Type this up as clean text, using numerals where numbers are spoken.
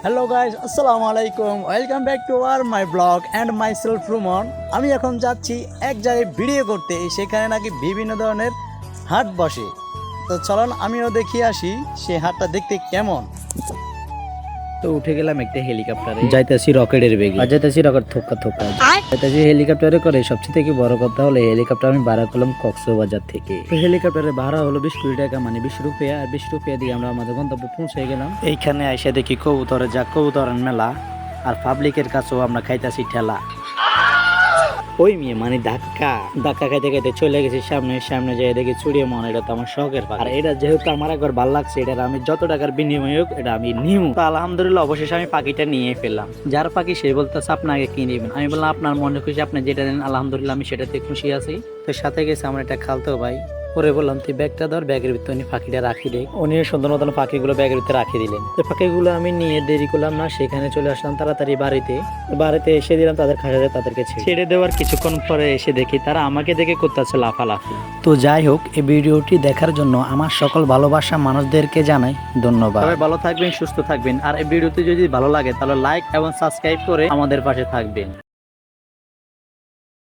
Hello guys, আসসালামু আলাইকুম। Welcome back to my blog and my self Rumon. আমি এখন যাচ্ছি এক জায়গায় ভিডিও করতে, সেখানে নাকি বিভিন্ন ধরনের হাট বসে। তো চলুন আমিও দেখিয়ে আসি সে হাটটা দেখতে কেমন। তো উঠে গেলাম একটা হেলিকপ্টারে, যাইতেছি রকেটের বেগে, আর যাইতেছি রকেট থোকা থোকা, যাইতেছি হেলিকপ্টারে করে। সবচেয়ে থেকে বড় কথা হলো হেলিকপ্টার আমি ভাড়া করলাম কক্সবাজার থেকে। তো হেলিকপ্টারের ভাড়া হলো 20 কোটি টাকা, মানে 20 রুপিয়া। আর 20 রুপিয়া দিয়ে আমরা আমাদের গন্তব্যে পৌঁছে গেলাম। এইখানে এসে দেখি কবুতরের কবুতরের মেলা, আর পাবলিকের কাছেও আমরা খাইতেছি ঠেলা। ওই মেয়ে মানে ধাক্কা খাইতে খাইতে চলে গেছি সামনে যেয়ে দেখি চুড়িয়ে মন। এটা তো আমার শখের পাখি, আর এটা যেহেতু আমার একবার ভালো লাগছে, এটা আমি যত টাকার বিনিময় হোক এটা আমি নিব। তো আলহামদুলিল্লাহ অবশেষে আমি পাখিটা নিয়ে ফেললাম। যার পাখি সে বলতেছে আপনাকে কি নেবেন। আমি বললাম আপনার মনে খুশি, আপনি যেটা নেন আলহামদুলিল্লাহ আমি সেটাতে খুশি আছি। তো সাথে গেছে আমার একটা খালতো ভাই। পরে বললাম তুই ব্যাগটা ধর, ব্যাগের ভিতরে উনি পাখিটা রাখি দেয়। উনি সুন্দর মতন পাখিগুলো ব্যাগের ভিতরে রাখি দিলেন। তো পাখিগুলো আমি নিয়ে দেরি করলাম না, সেখানে চলে আসলাম তাড়াতাড়ি বাড়িতে এসে দিলাম তাদের খাঁচাতে, তাদেরকে ছেড়ে দেওয়ার কিছুক্ষণ পরে এসে দেখি তারা আমাকে দেখে করতেছে লাফালাফি। তো যাই হোক, এই ভিডিওটি দেখার জন্য আমার সকল ভালোবাসা মানুষদেরকে জানাই ধন্যবাদ। সবাই ভালো থাকবেন, সুস্থ থাকবেন। আর এই ভিডিওটি যদি ভালো লাগে তাহলে লাইক এবং সাবস্ক্রাইব করে আমাদের পাশে থাকবেন।